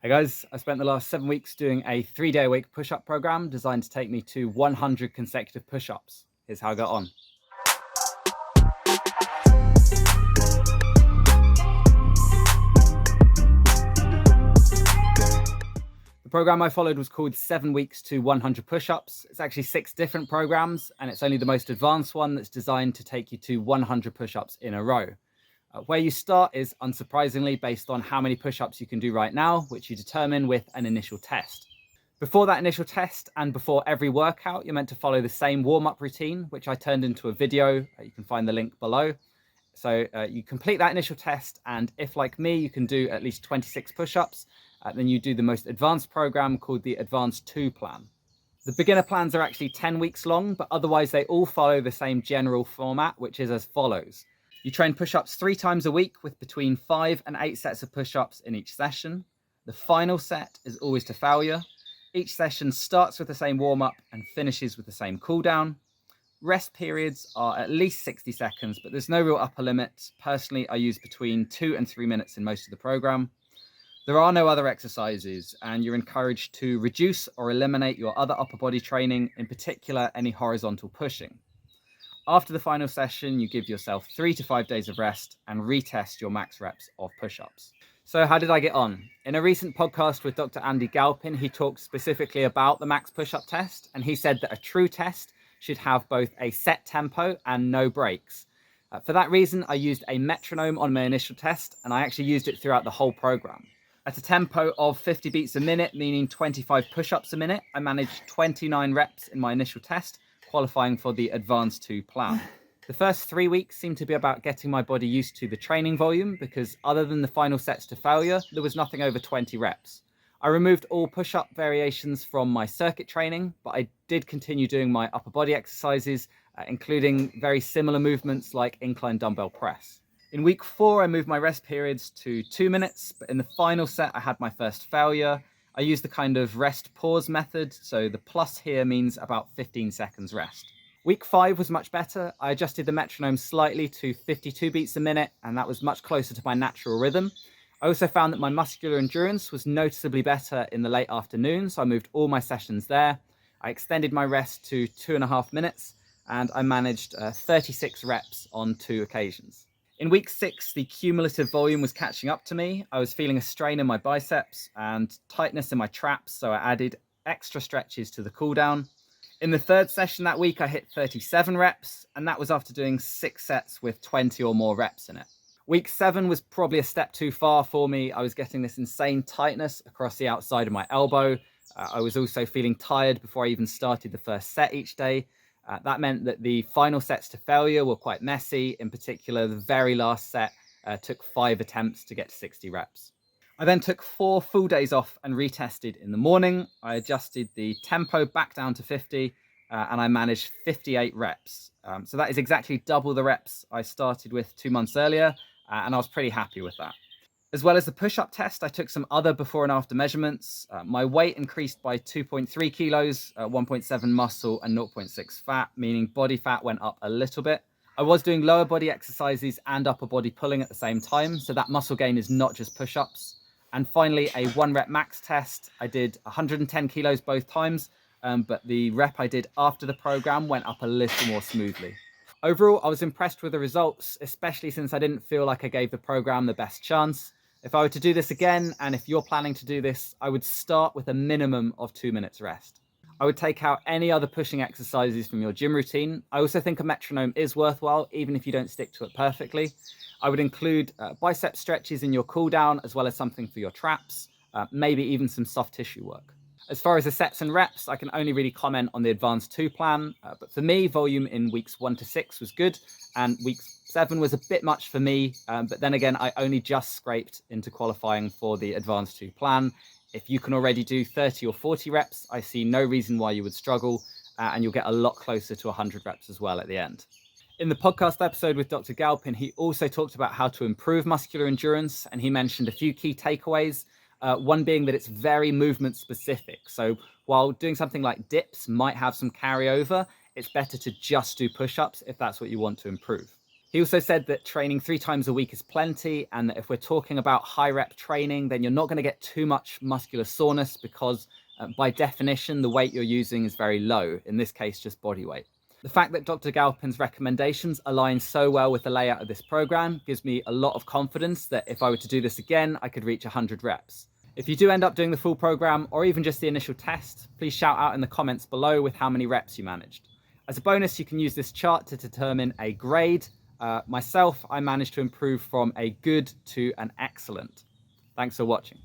Hey guys, I spent the last 7 weeks doing a 3-day-a-week push-up program designed to take me to 100 consecutive push-ups. Here's how I got on. The program I followed was called 7 weeks to 100 push-ups. It's actually 6 different programs, and it's only the most advanced one that's designed to take you to 100 push-ups in a row. Where you start is, unsurprisingly, based on how many push-ups you can do right now, which you determine with an initial test. Before that initial test and before every workout, you're meant to follow the same warm-up routine, which I turned into a video. You can find the link below. So you complete that initial test, and if, like me, you can do at least 26 push-ups, then you do the most advanced program called the Advanced 2 plan. The beginner plans are actually 10 weeks long, but otherwise they all follow the same general format, which is as follows. You train push-ups 3 times a week with between 5 and 8 sets of push-ups in each session. The final set is always to failure. Each session starts with the same warm-up and finishes with the same cool-down. Rest periods are at least 60 seconds, but there's no real upper limit. Personally, I use between 2 and 3 minutes in most of the program. There are no other exercises, and you're encouraged to reduce or eliminate your other upper body training, in particular any horizontal pushing. After the final session, you give yourself 3 to 5 days of rest and retest your max reps of push-ups. So how did I get on? In a recent podcast with Dr. Andy Galpin, he talked specifically about the max push-up test, and he said that a true test should have both a set tempo and no breaks. For that reason, I used a metronome on my initial test, and I actually used it throughout the whole program. At a tempo of 50 beats a minute, meaning 25 push-ups a minute, I managed 29 reps in my initial test, qualifying for the Advanced 2 plan. The first 3 weeks seemed to be about getting my body used to the training volume, because other than the final sets to failure, there was nothing over 20 reps. I removed all push-up variations from my circuit training, but I did continue doing my upper body exercises, including very similar movements like incline dumbbell press. In week 4, I moved my rest periods to 2 minutes, but in the final set, I had my first failure. I used the kind of rest pause method, so the plus here means about 15 seconds rest. Week 5 was much better. I adjusted the metronome slightly to 52 beats a minute, and that was much closer to my natural rhythm. I also found that my muscular endurance was noticeably better in the late afternoon, so I moved all my sessions there. I extended my rest to 2.5 minutes, and I managed 36 reps on 2 occasions. In week 6, the cumulative volume was catching up to me. I was feeling a strain in my biceps and tightness in my traps, so I added extra stretches to the cooldown. In the 3rd session that week, I hit 37 reps, and that was after doing 6 sets with 20 or more reps in it. Week 7 was probably a step too far for me. I was getting this insane tightness across the outside of my elbow. I was also feeling tired before I even started the first set each day. That meant that the final sets to failure were quite messy. In particular, the very last set took 5 attempts to get to 60 reps. I then took 4 full days off and retested in the morning. I adjusted the tempo back down to 50 and I managed 58 reps. So that is exactly double the reps I started with 2 months earlier, and I was pretty happy with that. As well as the push-up test, I took some other before and after measurements. My weight increased by 2.3 kilos, 1.7 muscle and 0.6 fat, meaning body fat went up a little bit. I was doing lower body exercises and upper body pulling at the same time, so that muscle gain is not just push-ups. And finally, a 1 rep max test. I did 110 kilos both times, but the rep I did after the program went up a little more smoothly. Overall, I was impressed with the results, especially since I didn't feel like I gave the program the best chance. If I were to do this again, and if you're planning to do this, I would start with a minimum of 2 minutes rest. I would take out any other pushing exercises from your gym routine. I also think a metronome is worthwhile, even if you don't stick to it perfectly. I would include bicep stretches in your cool down, as well as something for your traps, maybe even some soft tissue work. As far as the sets and reps, I can only really comment on the Advanced 2 plan, but for me, volume in weeks 1 to 6 was good, and week 7 was a bit much for me, but then again, I only just scraped into qualifying for the Advanced 2 plan. If you can already do 30 or 40 reps, I see no reason why you would struggle, and you'll get a lot closer to 100 reps as well at the end. In the podcast episode with Dr. Galpin, he also talked about how to improve muscular endurance, and he mentioned a few key takeaways. One being that it's very movement specific. So while doing something like dips might have some carryover, it's better to just do push-ups if that's what you want to improve. He also said that training 3 times a week is plenty, and that if we're talking about high rep training, then you're not going to get too much muscular soreness because by definition, the weight you're using is very low, in this case, just body weight. The fact that Dr. Galpin's recommendations align so well with the layout of this program gives me a lot of confidence that if I were to do this again, I could reach 100 reps. If you do end up doing the full program or even just the initial test, please shout out in the comments below with how many reps you managed. As a bonus, you can use this chart to determine a grade. Myself, I managed to improve from a good to an excellent. Thanks for watching.